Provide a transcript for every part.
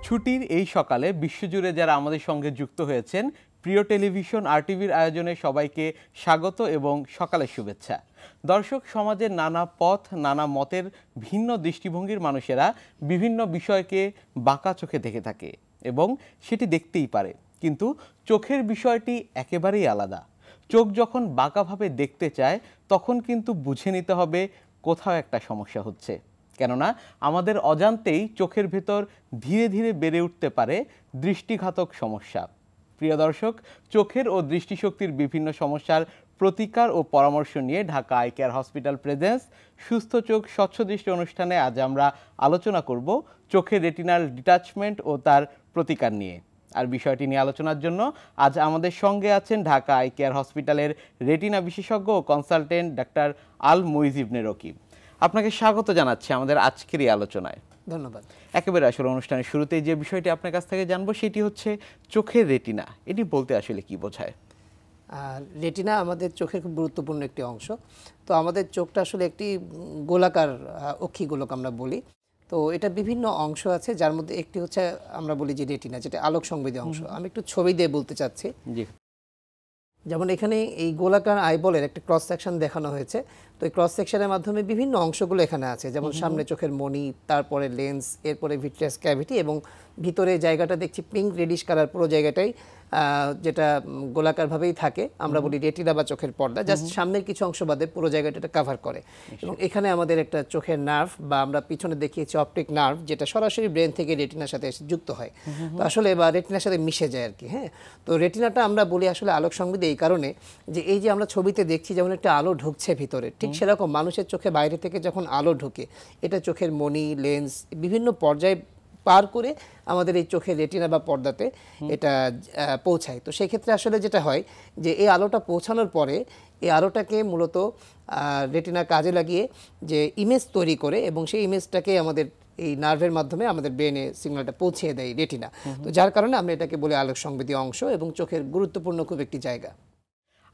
ছুটির এই সকালে বিশ্বজুড়ে যারা আমাদের সঙ্গে যুক্ত হয়েছেন, প্রিয় টেলিভিশন RTVর আয়োজনে সবাইকে স্বাগত এবং সকালের শুভেচ্ছা। দর্শক, সমাজের নানা পথ, নানা মতের ভিন্ন দৃষ্টিভঙ্গির মানুষেরা বিভিন্ন বিষয়কে বাঁকা চোখে দেখে থাকে এবং সেটি দেখতেই পারে, কিন্তু চোখের বিষয়টি একেবারেই আলাদা। চোখ যখন বাঁকাভাবে দেখতে চায় তখন কিন্তু বুঝে নিতে হবে কোথাও একটা সমস্যা হচ্ছে, কেননা আমাদের অজান্তেই চোখের ভেতর ধীরে ধীরে বেড়ে উঠতে পারে দৃষ্টিঘাতক সমস্যা। প্রিয় দর্শক, চোখের ও দৃষ্টিশক্তির বিভিন্ন সমস্যার প্রতিকার ও পরামর্শ নিয়ে Dhaka eye care hospital presence সুস্থ চোখ স্বচ্ছ দৃষ্টি অনুষ্ঠানে আজ আমরা আলোচনা করব চোখের রেটিনাল ডিটাচমেন্ট ও তার প্রতিকার নিয়ে। আর বিষয়টি নিয়ে আলোচনার জন্য আজ আমাদের সঙ্গে আছেন ঢাকা আই কেয়ার হসপিটালের রেটিনা বিশেষজ্ঞ ও কনসালটেন্ট ডাক্তার আল মুইজ ইবনে রকিব। আপনাকে স্বাগত জানাচ্ছি আমাদের আজকের এই আলোচনায়। ধন্যবাদ। একেবারে আসলে অনুষ্ঠানের শুরুতেই যে বিষয়টি আপনার কাছ থেকে জানবো সেটি হচ্ছে চোখের রেটিনা। এটি বলতে আসলে কি বোঝায়? রেটিনা আমাদের চোখের খুব গুরুত্বপূর্ণ একটি অংশ। তো আমাদের চোখটা আসলে একটি গোলাকার অক্ষিগোলক আমরা বলি। তো এটা বিভিন্ন অংশ আছে, যার মধ্যে একটি হচ্ছে আমরা বলি যে রেটিনা, যেটা আলোক সংবেদী অংশ। আমি একটু ছবি দিয়ে বলতে চাচ্ছি। জি। যেমন এখানে এই গোলাকার আইবলের একটা ক্রস সেকশন দেখানো হয়েছে। তো এই ক্রস সেকশনের মাধ্যমে বিভিন্ন অংশগুলো এখানে আছে, যেমন সামনে চোখের মণি, তারপরে লেন্স, এরপরে ভিট্রিয়াস ক্যাভিটি, এবং ভিতরে জায়গাটা দেখছি পিঙ্ক রেডিশ কালার, পুরো জায়গাটাই যেটা গোলাকারভাবেই থাকে, আমরা বলি রেটিনা বা চোখের পর্দা। জাস্ট সামনের কিছু অংশ বাদে পুরো জায়গাটা এটা কাভার করে। এবং এখানে আমাদের একটা চোখের নার্ভ, বা আমরা পিছনে দেখিয়েছি অপটিক নার্ভ, যেটা সরাসরি ব্রেন থেকে রেটিনার সাথে এসে যুক্ত হয়, তো আসলে বা রেটিনার সাথে মিশে যায় আর কি। হ্যাঁ, তো রেটিনাটা আমরা বলি আসলে আলোক সংবেদী এই কারণে যে এই যে আমরা ছবিতে দেখছি যেমন একটা আলো ঢুকছে ভিতরে, ঠিক সেরকম মানুষের চোখে বাইরে থেকে যখন আলো ঢুকে, এটা চোখের মণি, লেন্স, বিভিন্ন পর্যায়ে পার করে আমাদের এই চোখের রেটিনা বা পর্দাতে এটা পৌঁছায়। তো সেই ক্ষেত্রে আসলে যেটা হয় যে এই আলোটা পৌঁছানোর পরে এই আলোটাকে মূলত রেটিনা কাজে লাগিয়ে যে ইমেজ তৈরি করে, এবং সেই ইমেজটাকে আমাদের এই নার্ভের মাধ্যমে আমাদের ব্রেনে সিগন্যালটা পৌঁছে দেয় রেটিনা। তো যার কারণে আমরা এটাকে বলি আলোক সংবেদী অংশ, এবং চোখের গুরুত্বপূর্ণ খুব একটি জায়গা।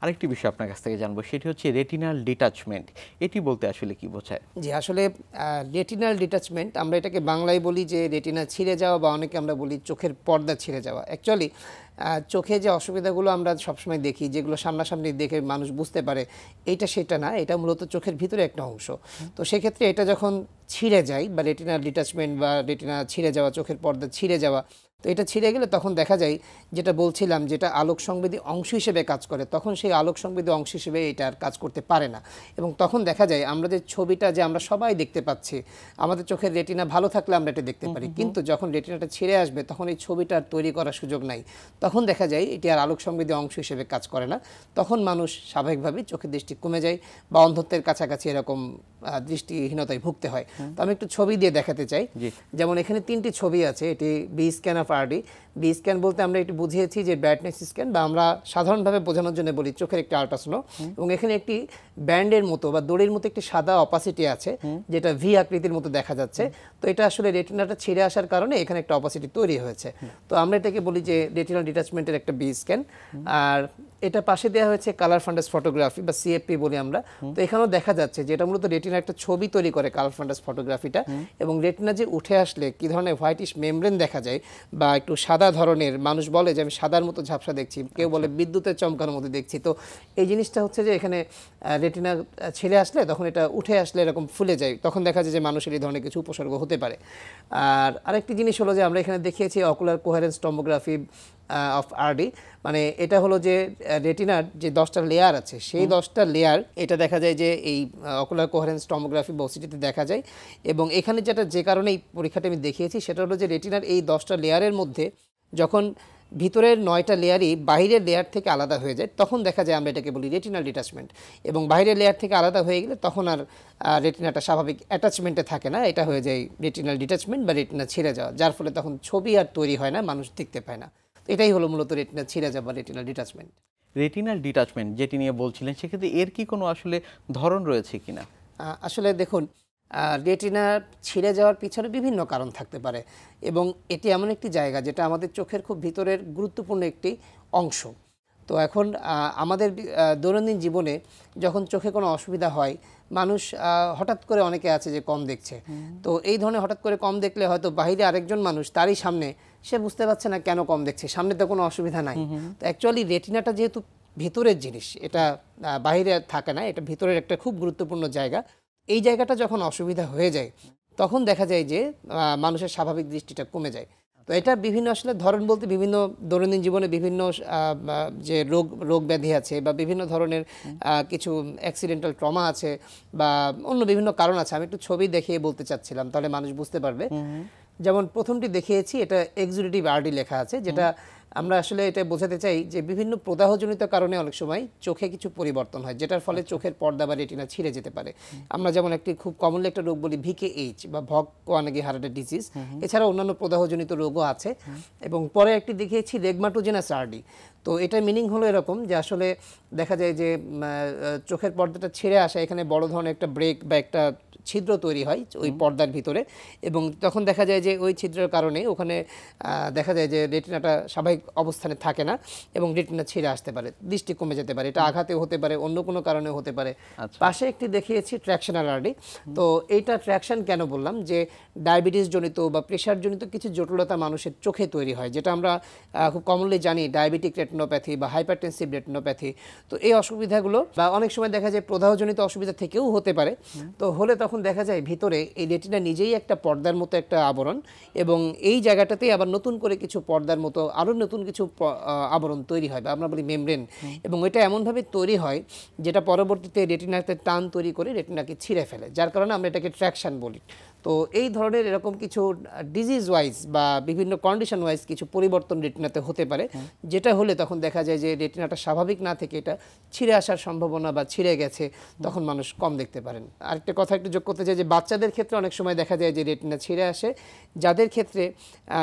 আরেকটি বিষয় আপনার কাছ থেকে জানবো, সেটি হচ্ছে রেটিনাল ডিটাচমেন্ট। এটি বলতে আসলে কি বোঝায়? জি, আসলে রেটিনাল ডিটাচমেন্ট আমরা এটাকে বাংলায় বলি যে রেটিনা ছিঁড়ে যাওয়া, বা অনেকে আমরা বলি চোখের পর্দা ছিঁড়ে যাওয়া। অ্যাকচুয়ালি চোখে যে অসুবিধাগুলো আমরা সবসময় দেখি, যেগুলো সামনাসামনি দেখে মানুষ বুঝতে পারে এইটা সেটা না, এটা মূলত চোখের ভিতরে একটা অংশ। তো সেক্ষেত্রে এটা যখন ছিঁড়ে যায়, বা রেটিনাল ডিটাচমেন্ট বা রেটিনা ছিঁড়ে যাওয়া, চোখের পর্দা ছিঁড়ে যাওয়া, তো এটা ছিঁড়ে গেলে তখন দেখা যায়, যেটা বলছিলাম, যেটা আলোক সংবেদী অংশ হিসেবে কাজ করে, তখন সেই আলোক সংবেদী অংশ হিসেবে এটা আর কাজ করতে পারে না। এবং তখন দেখা যায় আমরা যে ছবিটা যে আমরা সবাই দেখতে পাচ্ছি, আমাদের চোখের রেটিনা ভালো থাকলে আমরা এটা দেখতে পারি, কিন্তু যখন রেটিনাটা ছিঁড়ে আসবে তখন এই ছবিটা আর তৈরি করার সুযোগ নাই। তখন দেখা যায় এটি আর আলোক সংবেদী অংশ হিসেবে কাজ করে না। তখন মানুষ স্বাভাবিকভাবেই চোখের দৃষ্টি কমে যায়, বা অন্ধত্বের কাছাকাছি এরকম দৃষ্টিহীনতায় ভুগতে হয়। তো আমি একটু ছবি দিয়ে দেখাতে চাই। যেমন এখানে 3টি ছবি আছে। এটি B scan of RD। B scan বলতে আমরা একটু বুঝিয়েছি যে ব্রাইটনেস স্ক্যান, বা আমরা সাধারণভাবে বোঝানোর জন্য বলি চোখের একটি আল্ট্রাসোনো। এবং এখানে একটি ব্যান্ডের মতো বা দড়ির মতো একটি সাদা অপাসিটি আছে, যেটা ভি আকৃতির মতো দেখা যাচ্ছে। তো এটা আসলে রেটিনাটা ছিঁড়ে আসার কারণে এখানে একটা অপাসিটি তৈরি হয়েছে। তো আমরা এটাকে বলি যে রেটিনাল ডিটাচমেন্টের একটা বি স্ক্যান। আর এটা পাশে দেওয়া হয়েছে কালার ফান্ডাস ফটোগ্রাফি বা CFP বলি আমরা। তো এখানেও দেখা যাচ্ছে যে এটা মূলত রেটিনার একটা ছবি তৈরি করে কালার ফান্ডাস ফটোগ্রাফিটা। এবং রেটিনা যে উঠে আসলে কি ধরনের হোয়াইটিশ মেমব্রেন দেখা যায়, বা একটু সাদা ধরনের, মানুষ বলে যে আমি সাদার মতো ঝাপসা দেখছি, কেউ বলে বিদ্যুতের চমকানোর মতো দেখছি। তো এই জিনিসটা হচ্ছে যে এখানে রেটিনা ছেড়ে আসলে তখন এটা উঠে আসলে এরকম ফুলে যায়, তখন দেখা যায় যে মানুষের এই ধরনের কিছু উপসর্গ হতে পারে। আর আরেকটি জিনিস হলো যে আমরা এখানে দেখিয়েছি ocular coherence tomography of RD। মানে এটা হলো যে রেটিনার যে 10টা লেয়ার আছে, সেই 10টা লেয়ার এটা দেখা যায় যে এই অকুলার কোহেরেন্স টমোগ্রাফি বা OCT-তে দেখা যায়। এবং এখানে যে কারণে এই পরীক্ষাটা আমি দেখিয়েছি সেটা হলো যে রেটিনার এই 10টা লেয়ারের মধ্যে যখন ভিতরের 9টা লেয়ারই বাইরের লেয়ার থেকে আলাদা হয়ে যায়, তখন দেখা যায় আমরা এটাকে বলি রেটিনাল ডিটাচমেন্ট। এবং বাইরের লেয়ার থেকে আলাদা হয়ে গেলে তখন আর রেটিনাটা স্বাভাবিক অ্যাটাচমেন্টে থাকে না, এটা হয়ে যায় রেটিনাল ডিটাচমেন্ট বা রেটিনা ছিঁড়ে যাওয়া, যার ফলে তখন ছবি আর তৈরি হয় না, মানুষ দেখতে পায় না। এটাই হলো মূলত রেটিনা ছিঁড়ে যাওয়া বা রেটিনাল ডিটাচমেন্ট। রেটিনাল ডিটাচমেন্ট যেটি নিয়ে বলছিলেন, সেক্ষেত্রে এর কি কোনো আসলে ধরন রয়েছে কিনা? আসলে দেখুন, রেটিনা ছিঁড়ে যাওয়ার পিছনে বিভিন্ন কারণ থাকতে পারে, এবং এটি এমন একটি জায়গা যেটা আমাদের চোখের খুব ভিতরের গুরুত্বপূর্ণ একটি অংশ। তো এখন আমাদের দৈনন্দিন জীবনে যখন চোখে কোনো অসুবিধা হয়, মানুষ হঠাৎ করে অনেকে আছে যে কম দেখছে। তো এই ধরনের হঠাৎ করে কম দেখলে হয়তো বাইরে আরেকজন মানুষ তারই সামনে সে বুঝতে পারছে না কেন কম দেখছে, সামনে তো কোনো অসুবিধা নাই। তো অ্যাকচুয়ালি রেটিনাটা যেহেতু ভিতরের জিনিস, এটা বাইরে থাকে না, এটা ভিতরের একটা খুব গুরুত্বপূর্ণ জায়গা। এই জায়গাটা যখন অসুবিধা হয়ে যায় তখন দেখা যায় যে মানুষের স্বাভাবিক দৃষ্টিটা কমে যায়। তো এটা বিভিন্ন আসলে ধরন বলতে বিভিন্ন দৈনন্দিন জীবনে বিভিন্ন যে রোগ ব্যাধি আছে বা বিভিন্ন ধরনের কিছু অ্যাক্সিডেন্টাল ট্রমা আছে বা অন্য বিভিন্ন কারণ আছে। আমি একটু ছবি দেখিয়ে বলতে চাচ্ছিলাম, তাহলে মানুষ বুঝতে পারবে। যেমন প্রথমটি দেখিয়েছি, এটা এক্সিকিউটিভ আরডি লেখা আছে, যেটা আমরা আসলে এটা বোঝাতে চাই যে বিভিন্ন প্রদাহজনিত কারণে অনেক সময় চোখে কিছু পরিবর্তন হয়, যেটার ফলে চোখের পর্দা বা রেটিনা ছিঁড়ে যেতে পারে। আমরা যেমন একটি খুব কমনলি একটা রোগ বলি ভিকেএইচ বা ভগ কোয়ানাগি হার্টের ডিজিজ, এছাড়া অন্যান্য প্রদাহজনিত রোগও আছে। এবং পরে একটি দেখিয়েছি রেগমাটোজেনাস আরডি। তো এটার মিনিং হলো এরকম যে আসলে দেখা যায় যে চোখের পর্দাটা ছিঁড়ে আসা, এখানে বড় ধরনের একটা ব্রেক বা একটা ছিদ্র তৈরি হয় ওই পর্দার ভিতরে, এবং তখন দেখা যায় যে ওই ছিদ্রের কারণে ওখানে দেখা যায় যে রেটিনাটা স্বাভাবিক অবস্থানে থাকে না এবং রেটিনা ছিঁড়ে আসতে পারে, দৃষ্টি কমে যেতে পারে। এটা আঘাতেও হতে পারে, অন্য কোনো কারণেও হতে পারে। পাশে একটি দেখিয়েছি ট্র্যাকশনাল আরডি। তো এইটা ট্র্যাকশন কেন বললাম, যে ডায়াবেটিস জনিত বা প্রেশার জনিত কিছু জটিলতা মানুষের চোখে তৈরি হয়, যেটা আমরা খুব কমনলি জানি ডায়াবেটিক রেটিনোপ্যাথি বা হাইপারটেনসিভ রেটিনোপ্যাথি। তো এই অসুবিধাগুলো বা অনেক সময় দেখা যায় প্রদাহজনিত অসুবিধা থেকেও হতে পারে। তো হলে তখন দেখা যায় ভিতরে এই রেটিনা নিজেই একটা পর্দার মতো একটা আবরণ, এবং এই জায়গাটাতেই আবার নতুন করে কিছু পর্দার মতো আরও নতুন কিছু আবরণ তৈরি হয় বা আমরা বলি মেমব্রেন। এবং এটা এমনভাবে তৈরি হয় যেটা পরবর্তীতে রেটিনাতে টান তৈরি করে রেটিনাকে ছিঁড়ে ফেলে, যার কারণে আমরা এটাকে ট্র্যাকশন বলি। তো এই ধরনের এরকম কিছু ডিজিজ ওয়াইজ বা বিভিন্ন কন্ডিশন ওয়াইজ কিছু পরিবর্তন রেটিনাতে হতে পারে, যেটা হলে তখন দেখা যায় যে রেটিনাটা স্বাভাবিক না থেকে এটা ছিঁড়ে আসার সম্ভাবনা বা ছিঁড়ে গেছে, তখন মানুষ কম দেখতে পারেন। আরেকটা কথা একটু যোগ করতে চাই যে বাচ্চাদের ক্ষেত্রে অনেক সময় দেখা যায় যে রেটিনা ছিঁড়ে আসে, যাদের ক্ষেত্রে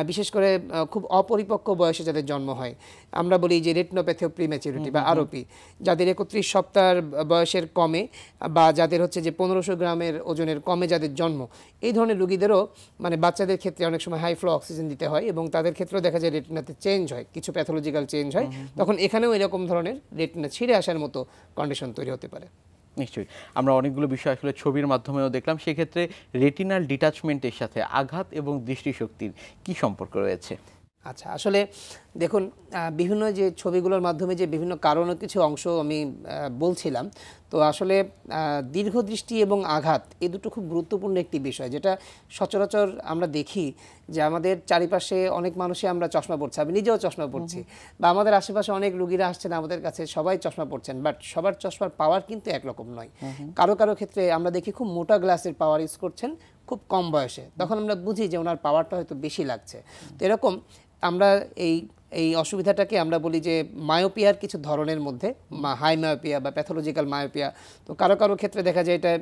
বিশেষ করে খুব অপরিপক্ক বয়সে যাদের জন্ম হয়, আমরা বলি যে রেটিনোপ্যাথি অফ প্রিম্যাচুরিটি বা আরওপি, যাদের 31 সপ্তাহের বয়সের কমে বা যাদের হচ্ছে যে 1500 গ্রামের ওজনের কমে যাদের জন্ম, এই ধরনের রোগীদেরও মানে বাচ্চাদের ক্ষেত্রে অনেক সময় হাই ফ্লো অক্সিজেন দিতে হয় এবং তাদের ক্ষেত্রেও দেখা যায় রেটিনাতে চেঞ্জ হয়, কিছু প্যাথোলজিক্যাল চেঞ্জ হয়, তখন এখানেও এরকম ধরনের রেটিনা ছিঁড়ে আসার মতো কন্ডিশন তৈরি হতে পারে। নিশ্চয়ই, আমরা অনেকগুলো বিষয় আসলে ছবির মাধ্যমেও দেখলাম। সেক্ষেত্রে রেটিনাল ডিটাচমেন্টের সাথে আঘাত এবং দৃষ্টিশক্তির কি সম্পর্ক রয়েছে? আচ্ছা, আসলে দেখুন, বিভিন্ন যে ছবিগুলোর মাধ্যমে যে বিভিন্ন কারণের কিছু অংশ আমি বলছিলাম, তো আসলে দীর্ঘদৃষ্টি এবং আঘাত এই দুটো খুব গুরুত্বপূর্ণ একটি বিষয়, যেটা সচরাচর আমরা দেখি যে আমাদের চারিপাশে অনেক মানুষই আমরা চশমা পড়ছি, আমি নিজেও চশমা পড়ছি, বা আমাদের আশেপাশে অনেক রুগীরা আসছেন আমাদের কাছে, সবাই চশমা পড়ছেন, বাট সবার চশমার পাওয়ার কিন্তু একরকম নয়। কারো কারো ক্ষেত্রে আমরা দেখি খুব মোটা গ্লাসের পাওয়ার ইউজ করছেন খুব কম বয়সে, তখন আমরা বুঝি যে ওনার পাওয়ারটা হয়তো বেশি লাগছে। তো এরকম আমরা এই অসুবিধাটাকে আমরা বলি যে মায়োপিয়ার কিছু ধরনের মধ্যে হাই মায়োপিয়া বা প্যাথোলজিক্যাল মায়োপিয়া। তো কারো কারো ক্ষেত্রে দেখা যায় এটা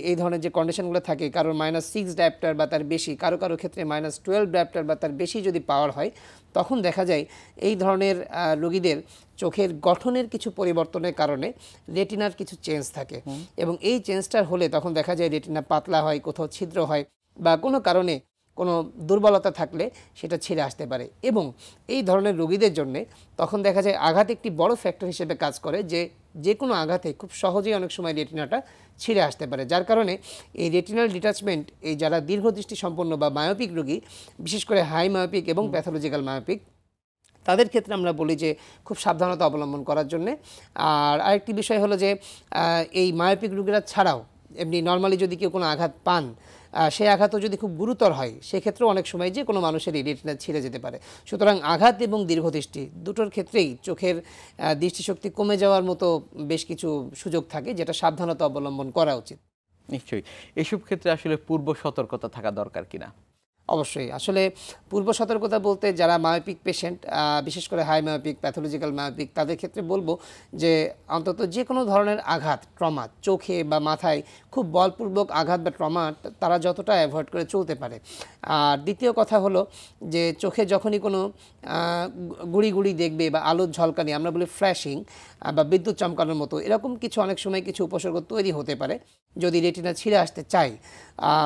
এই ধরনের যে কন্ডিশনগুলো থাকে, কারোর -6 ডায়োপ্টার বা তার বেশি, কারো কারো ক্ষেত্রে -12 ডায়োপ্টার বা তার বেশি যদি পাওয়ার হয়, তখন দেখা যায় এই ধরনের রোগীদের চোখের গঠনের কিছু পরিবর্তনের কারণে রেটিনার কিছু চেঞ্জ থাকে, এবং এই চেঞ্জটার হলে তখন দেখা যায় রেটিনা পাতলা হয়, কোথাও ছিদ্র হয়, বা কোনো কারণে কোনো দুর্বলতা থাকলে সেটা ছিঁড়ে আসতে পারে। এবং এই ধরনের রোগীদের জন্য তখন দেখা যায় আঘাত একটি বড় ফ্যাক্টর হিসেবে কাজ করে, যে কোনো আঘাতে খুব সহজেই অনেক সময় রেটিনাটা ছিঁড়ে আসতে পারে, যার কারণে এই রেটিনাল ডিটাচমেন্ট এই যারা দীর্ঘদৃষ্টি সম্পন্ন বা মায়োপিক রোগী, বিশেষ করে হাই মায়োপিক এবং প্যাথোলজিক্যাল মায়োপিক, তাদের ক্ষেত্রে আমরা বলি যে খুব সাবধানতা অবলম্বন করার জন্যে। আর আরেকটি বিষয় হলো যে এই মায়োপিক রোগীরা ছাড়াও এমনি নর্মালি যদি কেউ কোনো আঘাত পান, সেই আঘাতও যদি খুব গুরুতর হয়, সেক্ষেত্রেও অনেক সময় যে কোনো মানুষের রেটিনা ছিঁড়ে যেতে পারে। সুতরাং আঘাত এবং দীর্ঘদৃষ্টি দুটোর ক্ষেত্রেই চোখের দৃষ্টিশক্তি কমে যাওয়ার মতো বেশ কিছু সুযোগ থাকে, যেটা সাবধানতা অবলম্বন করা উচিত। নিশ্চয়ই, এসব ক্ষেত্রে আসলে পূর্ব সতর্কতা থাকা দরকার কিনা? অবশ্যই, আসলে পূর্ব সতর্কতা বলতে যারা মায়োপিক পেশেন্ট, বিশেষ করে হাই মায়োপিক প্যাথোলজিক্যাল মায়োপিক, তাদের ক্ষেত্রে বলবো যে অন্তত যে কোনো ধরনের আঘাত, ট্রমা, চোখে বা মাথায় খুব বলপূর্বক আঘাত বা ট্রমা তারা যতটা অ্যাভয়েড করে চলতে পারে। আর দ্বিতীয় কথা হলো যে চোখে যখনই কোনো গুড়ি গুড়ি দেখবে বা আলোর ঝলকানি, আমরা বলি ফ্ল্যাশিং বা বিদ্যুৎ চমকানোর মতো, এরকম কিছু অনেক সময় কিছু উপসর্গ তৈরি হতে পারে যদি রেটিনা ছিঁড়ে আসতে চাই,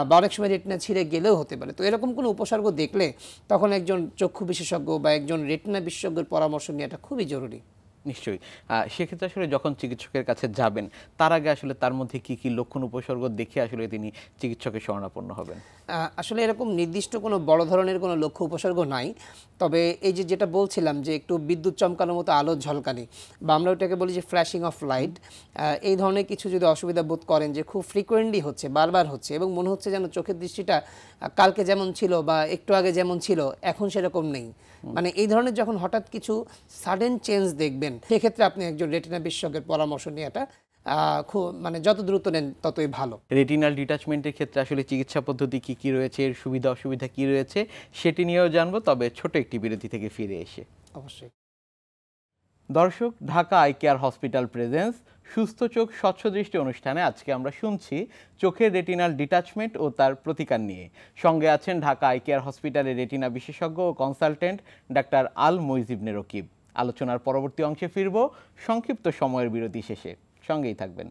বা অনেক সময় রেটিনা ছিঁড়ে গেলেও হতে পারে। তো এরকম কোনো উপসর্গ দেখলে তখন একজন চক্ষু বিশেষজ্ঞ বা একজন রেটিনা বিশেষজ্ঞের পরামর্শ নেওয়াটা খুবই জরুরি। নিশ্চয়ই। সেক্ষেত্রে আসলে যখন চিকিৎসকের কাছে যাবেন তার আগে আসলে তার মধ্যে কি কি লক্ষণ উপসর্গ দেখে আসলে তিনি চিকিৎসকের শরণাপন্ন হবেন? আসলে এরকম নির্দিষ্ট কোনো বড় ধরনের কোনো লক্ষ্য উপসর্গ নাই। তবে এই যে যেটা বলছিলাম যে একটু বিদ্যুৎ চমকানোর মতো আলোর ঝলকানি বা আমরা ওটাকে বলি যে ফ্ল্যাশিং অফ লাইট, এই ধরনের কিছু যদি অসুবিধা বোধ করেন যে খুব ফ্রিকোয়েন্টলি হচ্ছে, বারবার হচ্ছে এবং মনে হচ্ছে যেন চোখের দৃষ্টিটা কালকে যেমন ছিল বা একটু আগে যেমন ছিল এখন সেরকম নেই, মানে এই ধরনের যখন হঠাৎ কিছু সাডেন চেঞ্জ দেখবেন, সেক্ষেত্রে আপনি একজন রেটিনা বিশেষজ্ঞের পরামর্শ নেওয়াটা খুব মানে যত দ্রুত নেন ততই ভালো। রেটিনাল ডিটাচমেন্টের ক্ষেত্রে আসলে চিকিৎসা পদ্ধতি কি কি রয়েছে, এর সুবিধা অসুবিধা কি রয়েছে সেটি নিয়েও জানবো, তবে ছোট একটি বিরতি থেকে ফিরে এসে। অবশ্যই। দর্শক, Dhaka eye care hospital presence সুস্থ চোখ স্বচ্ছ দৃষ্টি অনুষ্ঠানে আজকে আমরা শুনছি চোখের রেটিনাল ডিটাচমেন্ট ও তার প্রতিকার নিয়ে। সঙ্গে আছেন ঢাকা আই কেয়ার হসপিটালের রেটিনা বিশেষজ্ঞ ও কনসালটেন্ট ডাক্তার আল মুইজ ইবনে রকিব। আলোচনার পরবর্তী অংশে ফিরব সংক্ষিপ্ত সময়ের বিরতি শেষে। সঙ্গেই থাকবেন।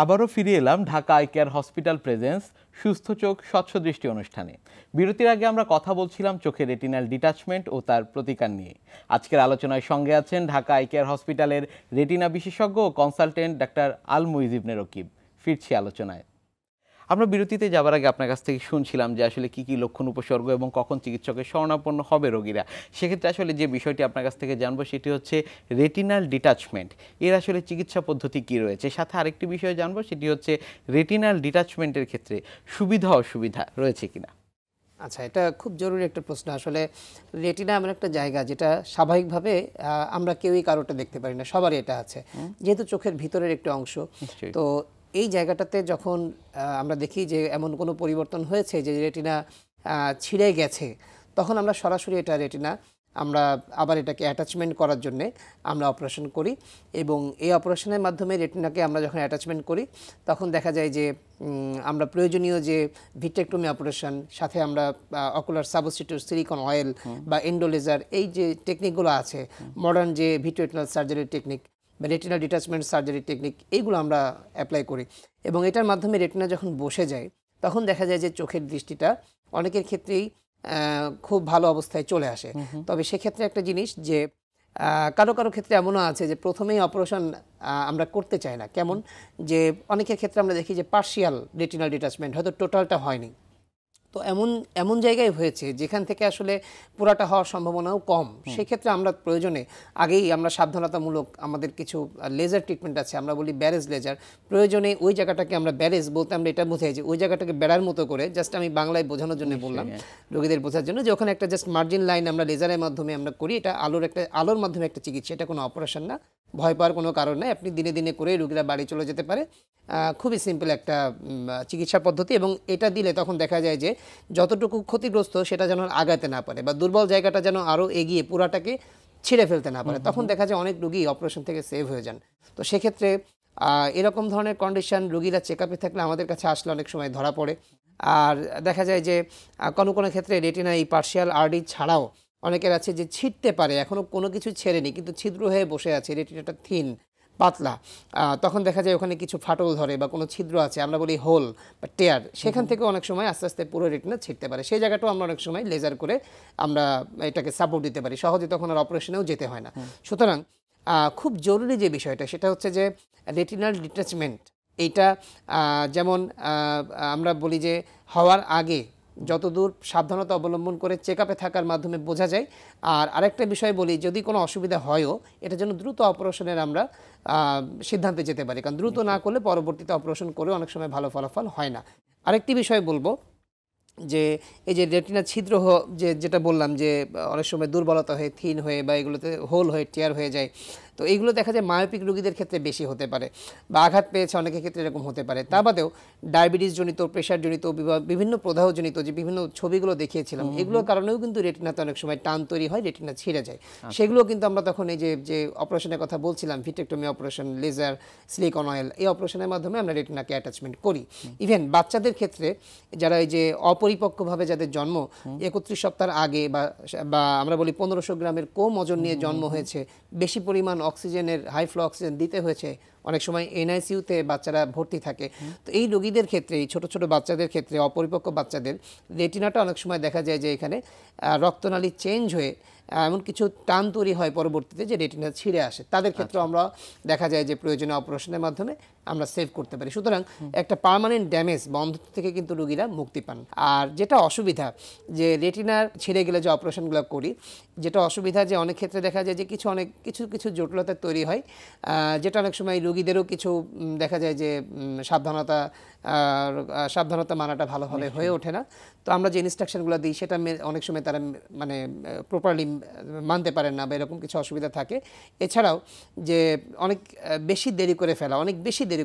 আবারও ফিরে এলাম Dhaka eye care hospital presence সুস্থ চোখ স্বচ্ছ দৃষ্টি অনুষ্ঠানে। বিরতির আগে আমরা কথা বলছিলাম চোখের রেটিনাল ডিটাচমেন্ট ও তার প্রতিকার নিয়ে। আজকের আলোচনায় সঙ্গে আছেন ঢাকা আই কেয়ার হসপিটালের রেটিনা বিশেষজ্ঞ ও কনসালটেন্ট ডাক্তার আল মুইজ ইবনে রকিব। ফিরছি আলোচনায়। আমরা বিরতিতে যাবার আগে আপনার কাছ থেকে শুনছিলাম যে আসলে কি কি লক্ষণ উপসর্গ এবং কখন চিকিৎসকের শরণাপন্ন হবে রোগীরা। সেক্ষেত্রে আসলে যে বিষয়টি আপনার কাছ থেকে জানবো সেটি হচ্ছে রেটিনাল ডিটাচমেন্ট, এর আসলে চিকিৎসা পদ্ধতি কি রয়েছে। সাথে আরেকটি বিষয় জানবো, সেটি হচ্ছে রেটিনাল ডিটাচমেন্টের ক্ষেত্রে সুবিধা অসুবিধা রয়েছে কিনা। আচ্ছা, এটা খুব জরুরি একটা প্রশ্ন। আসলে রেটিনা এমন একটা জায়গা যেটা স্বাভাবিকভাবে আমরা কেউই কারোটা দেখতে পারি না, সবারই এটা আছে, যেহেতু চোখের ভিতরের একটি অংশ। তো এই জায়গাটাতে যখন আমরা দেখি যে এমন কোনো পরিবর্তন হয়েছে যে রেটিনা ছিঁড়ে গেছে, তখন আমরা সরাসরি এটা রেটিনা আমরা আবার এটাকে অ্যাটাচমেন্ট করার জন্যে আমরা অপারেশন করি এবং এই অপারেশনের মাধ্যমে রেটিনাকে আমরা যখন অ্যাটাচমেন্ট করি তখন দেখা যায় যে আমরা প্রয়োজনীয় যে ভিট্রেক্টমি অপারেশন, সাথে আমরা অকুলার সাবস্টিটিউট, সিলিকন অয়েল বা এন্ডোলেজার, এই যে টেকনিকগুলো আছে, মডার্ন যে ভিট্রেটিনাল সার্জারির টেকনিক বা রেটিনাল ডিটাচমেন্ট সার্জারি টেকনিক, এইগুলো আমরা অ্যাপ্লাই করি এবং এটার মাধ্যমে রেটিনা যখন বসে যায় তখন দেখা যায় যে চোখের দৃষ্টিটা অনেকের ক্ষেত্রেই খুব ভালো অবস্থায় চলে আসে। তবে সেক্ষেত্রে একটা জিনিস যে কারো কারো ক্ষেত্রে এমনও আছে যে প্রথমেই অপারেশন আমরা করতে চাই না। কেমন যে অনেকের ক্ষেত্রে আমরা দেখি যে পার্শিয়াল রেটিনাল ডিটাচমেন্ট, হয়তো টোটালটা হয়নি, তো এমন জায়গায় হয়েছে যেখান থেকে আসলে পুরাটা হওয়ার সম্ভাবনাও কম। সেক্ষেত্রে আমরা প্রয়োজনে আগেই আমরা সাবধানতামূলক আমাদের কিছু লেজার ট্রিটমেন্ট আছে, আমরা বলি ব্যারেজ লেজার। প্রয়োজনে ওই জায়গাটাকে আমরা ব্যারেজ বলতে আমরা এটা বোঝাই যে ওই জায়গাটাকে বেড়ার মতো করে, জাস্ট আমি বাংলায় বোঝানোর জন্য বললাম রোগীদের বোঝার জন্য, যে ওখানে একটা জাস্ট মার্জিন লাইন আমরা লেজারের মাধ্যমে আমরা করি। এটা আলোর মাধ্যমে একটা চিকিৎসা, এটা কোনো অপারেশন না, ভয় পাওয়ার কোনো কারণ নাই। আপনি দিনে দিনে করে রোগীরা বাড়ি চলে যেতে পারে। খুবই সিম্পল একটা চিকিৎসা পদ্ধতি এবং এটা দিলে তখন দেখা যায় যে যতটুকু ক্ষতিগ্রস্ত সেটা যেন আগাতে না পারে বা দুর্বল জায়গাটা যেন আরও এগিয়ে পুরাটাকে ছিঁড়ে ফেলতে না পারে। তখন দেখা যায় অনেক রোগী অপারেশন থেকে সেভ হয়ে যান। তো সেক্ষেত্রে এরকম ধরনের কন্ডিশন রোগীরা চেক আপে থাকলে আমাদের কাছে আসলে অনেক সময় ধরা পড়ে। আর দেখা যায় যে কোনো কোনো ক্ষেত্রে রেটিনা এই পার্শিয়াল আরডি ছাড়াও অনেকের আছে যে ছিঁড়তে পারে, এখনও কোনো কিছু ছেড়েনি কিন্তু ছিদ্র হয়ে বসে আছে, রেটিনাটা থিন পাতলা, তখন দেখা যায় ওখানে কিছু ফাটল ধরে বা কোনো ছিদ্র আছে, আমরা বলি হোল বা টেয়ার, সেখান থেকে অনেক সময় আস্তে আস্তে পুরো রেটিনা ছিঁড়তে পারে। সেই জায়গাটাও আমরা অনেক সময় লেজার করে আমরা এটাকে সাপোর্ট দিতে পারি, সহজে তখন আর অপারেশনেও যেতে হয় না। সুতরাং খুব জরুরি যে বিষয়টা সেটা হচ্ছে যে রেটিনাল ডিটাচমেন্ট, এইটা যেমন আমরা বলি যে হওয়ার আগে যতদূর সাবধানতা অবলম্বন করে চেক আপে থাকার মাধ্যমে বোঝা যায়। আর আরেকটা বিষয় বলি, যদি কোনো অসুবিধা হয়ও এটা যেন দ্রুত অপারেশনের আমরা সিদ্ধান্তে যেতে পারি, কারণ দ্রুত না করলে পরবর্তীতে অপারেশন করে অনেক সময় ভালো ফলাফল হয় না। আরেকটি বিষয় বলবো যে এই যে রেটিনা ছিদ্র যেটা বললাম যে অনেক সময় দুর্বলতা হয়ে থিন হয়ে বা এগুলোতে হোল হয়ে টিয়ার হয়ে যায়, তো এইগুলো দেখা যায় মায়োপিক রোগীদের ক্ষেত্রে বেশি হতে পারে বা আঘাত পেয়েছে অনেকের ক্ষেত্রে এরকম হতে পারে। তা বাদেও ডায়াবেটিস জনিত, প্রেশার জনিত, বিভিন্ন প্রদাহ জনিত যে বিভিন্ন ছবিগুলো দেখিয়েছিলাম, এগুলোর কারণেও কিন্তু রেটিনাতে অনেক সময় টান তৈরি হয়, রেটিনা ছিঁড়ে যায়। সেগুলো কিন্তু আমরা তখন এই যে অপারেশনের কথা বলছিলাম, vitrectomy operation, laser, silicone oil, এই অপারেশনের মাধ্যমে আমরা রেটিনাকে অ্যাটাচমেন্ট করি। ইভেন বাচ্চাদের ক্ষেত্রে যারা এই যে অপরিপক্কভাবে যাদের জন্ম 31 সপ্তাহের আগে বা আমরা বলি 1500 গ্রামের কম ওজন নিয়ে জন্ম হয়েছে, বেশি পরিমাণ অক্সিজেনের হাই ফ্লো অক্সিজেন দিতে হয়েছে, অনেক সময় এনআইসিইউতে বাচ্চারা ভর্তি থাকে। তো এই রোগীদের ক্ষেত্রে, এই ছোট ছোট বাচ্চাদের ক্ষেত্রে, অপরিপক্ক বাচ্চাদের রেটিনাটা অনেক সময় দেখা যায় যে এখানে রক্তনালী চেঞ্জ হয়ে এমন কিছু টান তৈরি হয় পরবর্তীতে যে রেটিনা ছিঁড়ে আসে। তাদের ক্ষেত্রে আমরা দেখা যায় যে প্রয়োজনীয় অপারেশনের মাধ্যমে আমরা সেভ করতে পারি। সুতরাং একটা পার্মানেন্ট ড্যামেজ বা অন্ধত্ব থেকে কিন্তু রোগীরা মুক্তি পান। আর যেটা অসুবিধা যে রেটিনার ছিঁড়ে গেলে যে অপারেশনগুলো করি, যেটা অসুবিধা যে অনেক ক্ষেত্রে দেখা যায় যে কিছু জটিলতা তৈরি হয়, যেটা অনেক সময় রোগীদেরও কিছু দেখা যায় যে সাবধানতা মানাটা ভালোভাবে হয়ে ওঠে না। তো আমরা যে ইনস্ট্রাকশনগুলো দিই সেটা অনেক সময় তারা মানে প্রপারলি মানতে পারেন না বা এরকম কিছু অসুবিধা থাকে। এছাড়াও যে অনেক বেশি দেরি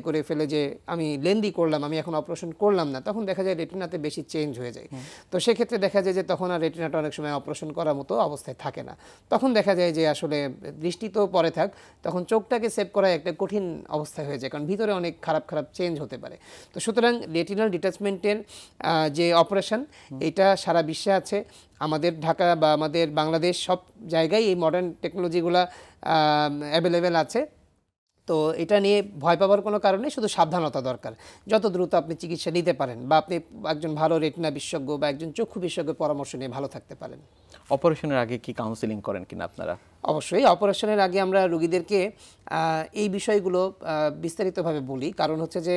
করে ফেলে যে আমি লেন্দি করলাম, আমি এখন অপারেশন করলাম না, তখন দেখা যায় রেটিনাতে বেশি চেঞ্জ হয়ে যায়। তো সেক্ষেত্রে দেখা যায় যে তখন আর রেটিনাটা অনেক সময় অপারেশন করার মতো অবস্থায় থাকে না। তখন দেখা যায় যে আসলে দৃষ্টি তো পরে থাক, তখন চোখটাকে সেভ করা একটা কঠিন অবস্থায় হয়ে যায়, কারণ ভিতরে অনেক খারাপ চেঞ্জ হতে পারে। তো সুতরাং রেটিনাল ডিটাচমেন্টের যে অপারেশন, এটা সারা বিশ্বে আছে। আমাদের ঢাকা বা আমাদের বাংলাদেশ সব জায়গায় এই মডার্ন টেকনোলজিগুলো অ্যাভেলেবেল আছে। তো এটা নিয়ে ভয় পাওয়ার কোনো কারণ নেই, শুধু সাবধানতা দরকার। যত দ্রুত আপনি চিকিৎসা নিতে পারেন বা আপনি একজন ভালো রেটিনা বিশেষজ্ঞ বা একজন চক্ষু বিশেষজ্ঞের পরামর্শ নিয়ে ভালো থাকতে পারেন। অপারেশনের আগে কি কাউন্সেলিং করেন কিনা আপনারা? অবশ্যই অপারেশনের আগে আমরা রোগীদেরকে এই বিষয়গুলো বিস্তারিতভাবে বলি, কারণ হচ্ছে যে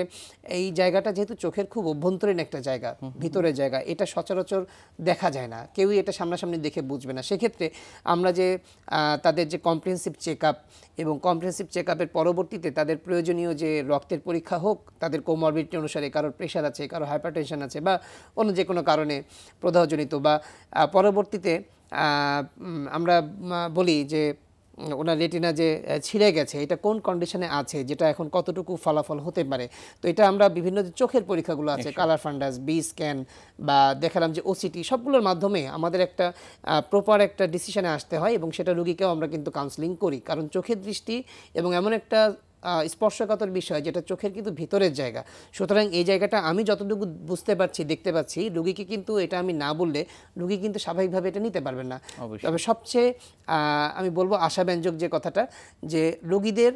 এই জায়গাটা যেহেতু চোখের খুব অভ্যন্তরীণ একটা জায়গা, ভিতরের জায়গা, এটা সচরাচর দেখা যায় না, কেউই এটা সামনাসামনি দেখে বুঝবে না। সেক্ষেত্রে আমরা যে তাদের যে কম্প্রিহেনসিভ চেক আপ এবং কম্প্রিহেনসিভ চেক আপের পরবর্তীতে তাদের প্রয়োজনীয় যে রক্তের পরীক্ষা হোক, তাদের কোমরবিডিটি অনুসারে, কারোর প্রেশার আছে, কারো হাইপারটেনশন আছে বা অন্য যে কোনো কারণে প্রদাহজনিত, বা পরবর্তীতে আমরা বলি যে ওনার রেটিনা যে ছিঁড়ে গেছে এটা কোন কন্ডিশনে আছে, যেটা এখন কতটুকু ফলাফল হতে পারে। তো এটা আমরা বিভিন্ন যে চোখের পরীক্ষাগুলো আছে, কালার ফান্ডাস, বি স্ক্যান বা দেখালাম যে ওসিটি, সবগুলোর মাধ্যমে আমাদের একটা প্রপার একটা ডিসিশনে আসতে হয় এবং সেটা রোগীকেও আমরা কিন্তু কাউন্সেলিং করি, কারণ চোখের দৃষ্টি এবং এমন একটা স্পর্শকাতর বিষয় যেটা চোখের কিন্তু ভিতরের জায়গা। সুতরাং এই জায়গাটা আমি যতটুকু বুঝতে পারছি, দেখতে পাচ্ছি, রোগীকে কিন্তু এটা আমি না বললে রোগী কিন্তু স্বাভাবিকভাবে এটা নিতে পারবেন না। তবে সবচেয়ে আমি বলবো আশাব্যঞ্জক যে কথাটা, যে রোগীদের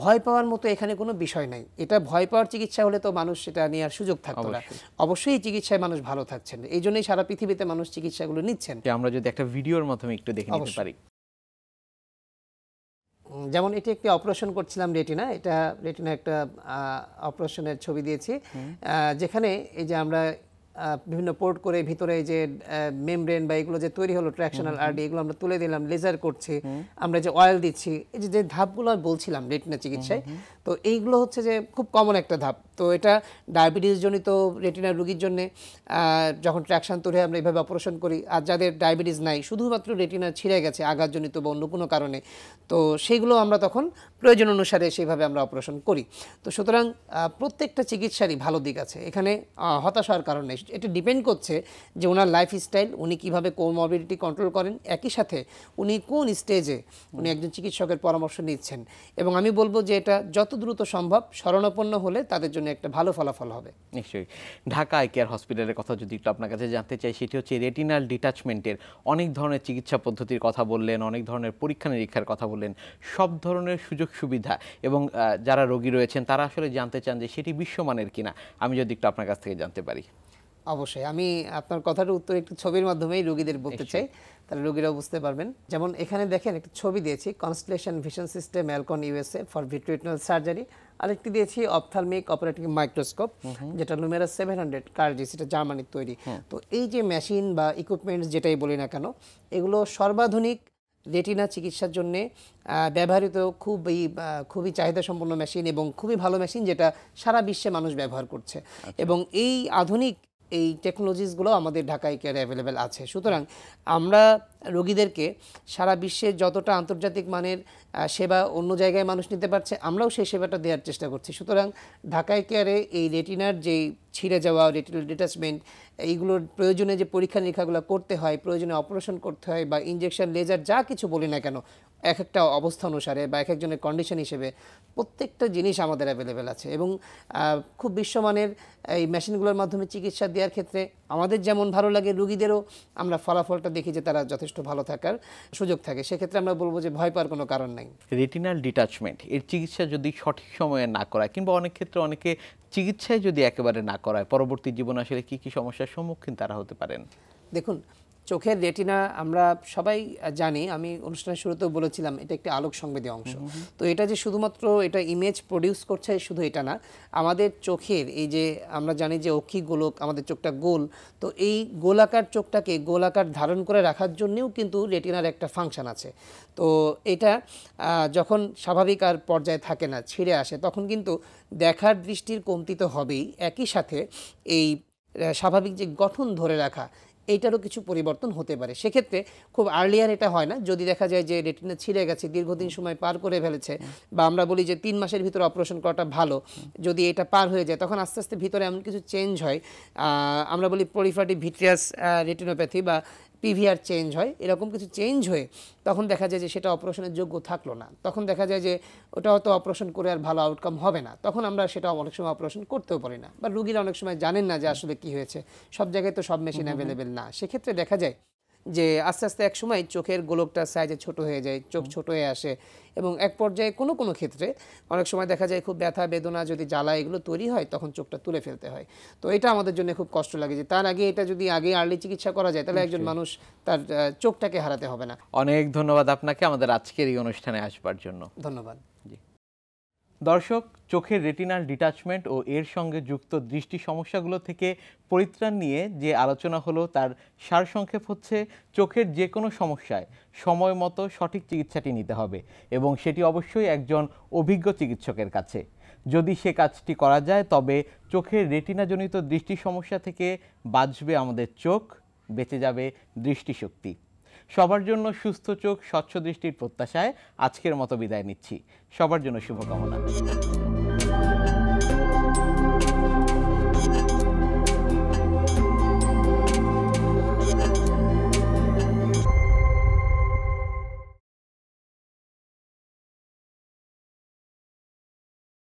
ভয় পাওয়ার মতো এখানে কোনো বিষয় নাই। এটা ভয় পাওয়ার চিকিৎসা হলে তো মানুষ সেটা নেওয়ার সুযোগ থাকতো না। অবশ্যই এই চিকিৎসায় মানুষ ভালো থাকছেন, এই জন্যই সারা পৃথিবীতে মানুষ চিকিৎসাগুলো নিচ্ছেন। আমরা যদি একটা ভিডিওর মাধ্যমে একটু দেখে নিতে পারি। যেমন এটি একটি অপারেশন করছিলাম রেটিনা, এটা রেটিনা একটা অপারেশনের ছবি দিয়েছি, যেখানে এই যে আমরা বিভিন্ন পোর্ট করে ভিতরে যে মেমব্রেন বা এগুলো যে তৈরি হলো ট্র্যাকশনাল আরডি, এগুলো আমরা তুলে দিলাম, লেজার করছি, আমরা যে অয়েল দিচ্ছি, এই যে ধাপগুলো বলছিলাম রেটিনা চিকিৎসায়, তো এইগুলো হচ্ছে যে খুব কমন একটা ধাপ। তো এটা ডায়াবেটিস জনিত রেটিনার রোগীর জন্য যখন ট্র্যাকশন তৈরি আমরা এইভাবে অপারেশন করি। আর যাদের ডায়াবেটিস নাই, শুধুমাত্র রেটিনা ছিঁড়ে গেছে আঘাতজনিত বা অন্য কোনো কারণে, তো সেইগুলো আমরা তখন প্রয়োজন অনুসারে সেইভাবে আমরা অপারেশন করি। তো সুতরাং প্রত্যেকটা চিকিৎসারই ভালো দিক আছে, এখানে হতাশ হওয়ার কারণ নেই। এটা ডিপেন্ড করছে যে ওনার লাইফস্টাইল, উনি কীভাবে কোমরবিডিটি কন্ট্রোল করেন, একই সাথে উনি কোন স্টেজে উনি একজন চিকিৎসকের পরামর্শ নিচ্ছেন। এবং আমি বলবো যে এটা যত দ্রুত সম্ভব শরণাপন্ন হলে তাদের জন্য একটা ভালো ফলাফল হবে। নিশ্চয়ই। ঢাকা আই কেয়ার হসপিটালের কথা যদি একটু আপনার কাছে জানতে চাই, সেটি হচ্ছে রেটিনাল ডিটাচমেন্টের অনেক ধরনের চিকিৎসা পদ্ধতির কথা বললেন, অনেক ধরনের পরীক্ষা নিরীক্ষার কথা বললেন, সব ধরনের সুযোগ সুবিধা এবং যারা রোগী রয়েছেন তারা আসলে জানতে চান যে সেটি বিশ্বমানের কিনা, আমি যদি একটু আপনার কাছ থেকে জানতে পারি। অবশ্যই, আমি আপনার কথার উত্তর একটু ছবির মাধ্যমেই রোগীদের বলতে চাই, তাহলে রোগীরাও বুঝতে পারবেন। যেমন এখানে দেখেন একটা ছবি দিয়েছি, constellation vision system Alcon USA for vitreoretinal surgery. আরেকটি দিয়েছি অপথ্যালমিক অপারেটিং মাইক্রোস্কোপ, যেটা লুমেরাস 700 কার্জিস, এটা জার্মানির তৈরি। তো এই যে মেশিন বা ইকুইপমেন্টস যেটাই বলি না কেন, এগুলো সর্বাধুনিক রেটিনা চিকিৎসার জন্য ব্যবহৃত খুবই চাহিদা সম্পন্ন মেশিন এবং খুবই ভালো মেশিন, যেটা সারা বিশ্বে মানুষ ব্যবহার করছে। এবং এই আধুনিক এই টেকনোলজিসগুলো আমাদের ঢাকা আই কেয়ারে অ্যাভেলেবেল আছে। সুতরাং আমরা রোগীদেরকে সারা বিশ্বে যতটা আন্তর্জাতিক মানের সেবা অন্য জায়গায় মানুষ নিতে পারছে, আমরাও সেই সেবাটা দেওয়ার চেষ্টা করছি। সুতরাং ঢাকা আই কেয়ারে এই রেটিনার যেই ছিঁড়ে যাওয়া রেটিনাল ডিটাচমেন্ট, এইগুলোর প্রয়োজনে যে পরীক্ষা নিরীক্ষাগুলো করতে হয়, প্রয়োজনে অপারেশন করতে হয় বা ইনজেকশন, লেজার, যা কিছু বলি না কেন, এক একটা অবস্থা অনুসারে বা এক একজনের কন্ডিশন হিসেবে প্রত্যেকটা জিনিস আমাদের অ্যাভেলেবেল আছে এবং খুব বিশ্বমানের এই মেশিনগুলোর মাধ্যমে চিকিৎসা দেওয়ার ক্ষেত্রে আমাদের যেমন ভালো লাগে, রুগীদেরও আমরা ফলাফলটা দেখি যে তারা যথেষ্ট ভালো থাকার সুযোগ থাকে। সেক্ষেত্রে আমরা বলবো যে ভয় পাওয়ার কোনো কারণ নাই। রেটিনাল ডিটাচমেন্ট এর চিকিৎসা যদি সঠিক সময়ে না করায় কিংবা অনেক ক্ষেত্রে অনেকে চিকিৎসায় যদি একেবারে না করায়, পরবর্তী জীবনে আসলে কি কি সমস্যার সম্মুখীন তারা হতে পারেন? দেখুন, চোখের রেটিনা আমরা সবাই জানি, আমি অনুষ্ঠানের শুরুতেও বলেছিলাম এটা একটি আলোক সংবেদী অংশ। তো এটা যে শুধুমাত্র এটা ইমেজ প্রডিউস করছে শুধু এটা না, আমাদের চোখের এই যে আমরা জানি যে অক্ষি গোলক, আমাদের চোখটা গোল, তো এই গোলাকার চোখটাকে গোলাকার ধারণ করে রাখার জন্যও কিন্তু রেটিনার একটা ফাংশন আছে। তো এটা যখন স্বাভাবিক আর পর্যায়ে থাকে না, ছিঁড়ে আসে, তখন কিন্তু দেখার দৃষ্টির কমতি তো হবেই, একই সাথে এই স্বাভাবিক যে গঠন ধরে রাখা এইটারও কিছু পরিবর্তন হতে পারে। সেক্ষেত্রে খুব আর্লিয়ার এটা হয় না, যদি দেখা যায় যে রেটিনা ছিঁড়ে গেছে, দীর্ঘদিন সময় পার করে ফেলেছে, বা আমরা বলি যে 3 মাসের ভিতরে অপারেশন করাটা ভালো, যদি এটা পার হয়ে যায় তখন আস্তে আস্তে ভিতরে এমন কিছু চেঞ্জ হয়, আমরা বলি পলিফ্রাটিভ ভিট্রিয়াস রেটিনোপ্যাথি বা পিভিআর চেঞ্জ হয়, এরকম কিছু চেঞ্জ হয়ে তখন দেখা যায় যে সেটা অপারেশনের যোগ্য থাকলো না, তখন দেখা যায় যে ওটা হয়তো অপারেশন করে আর ভালো আউটকাম হবে না, তখন আমরা সেটা অনেক সময় অপারেশন করতেও পারি না, বা রুগীরা অনেক সময় জানেন না যে আসলে কি হয়েছে, সব জায়গায় তো সব মেশিন অ্যাভেলেবেল না। সেক্ষেত্রে দেখা যায় যে আস্তে আস্তে এক সময় চোখের গোলকটা সাইজে ছোট হয়ে যায়, চোখ ছোট হয়ে আসে, এবং এক পর্যায়ে কোনো কোনো ক্ষেত্রে অনেক সময় দেখা যায় খুব ব্যথা বেদনা যদি জ্বালা এগুলো তৈরি হয় তখন চোখটা তুলে ফেলতে হয়। তো এটা আমাদের জন্য খুব কষ্ট লাগে যে তার আগে এটা যদি আগে আর্লি চিকিৎসা করা যায় তাহলে একজন মানুষ তার চোখটাকে হারাতে হবে না। অনেক ধন্যবাদ আপনাকে আমাদের আজকের এই অনুষ্ঠানে আসবার জন্য। ধন্যবাদ। দর্শক, চোখের রেটিনাল ডিটাচমেন্ট ও এর সঙ্গে যুক্ত দৃষ্টি সমস্যাগুলো থেকে পরিত্রাণ নিয়ে যে আলোচনা হলো তার সারসংক্ষেপ হচ্ছে চোখের যে কোনো সমস্যায় সময় মতো সঠিক চিকিৎসাটি নিতে হবে এবং সেটি অবশ্যই একজন অভিজ্ঞ চিকিৎসকের কাছে। যদি সে কাজটি করা যায় তবে চোখের রেটিনাজনিত দৃষ্টি সমস্যা থেকে বাঁচবে আমাদের চোখ, বেঁচে যাবে দৃষ্টিশক্তি। সবার জন্য সুস্থ চোখ, স্বচ্ছ দৃষ্টির প্রত্যাশায় আজকের মতো বিদায় নিচ্ছি। সবার জন্য শুভকামনা।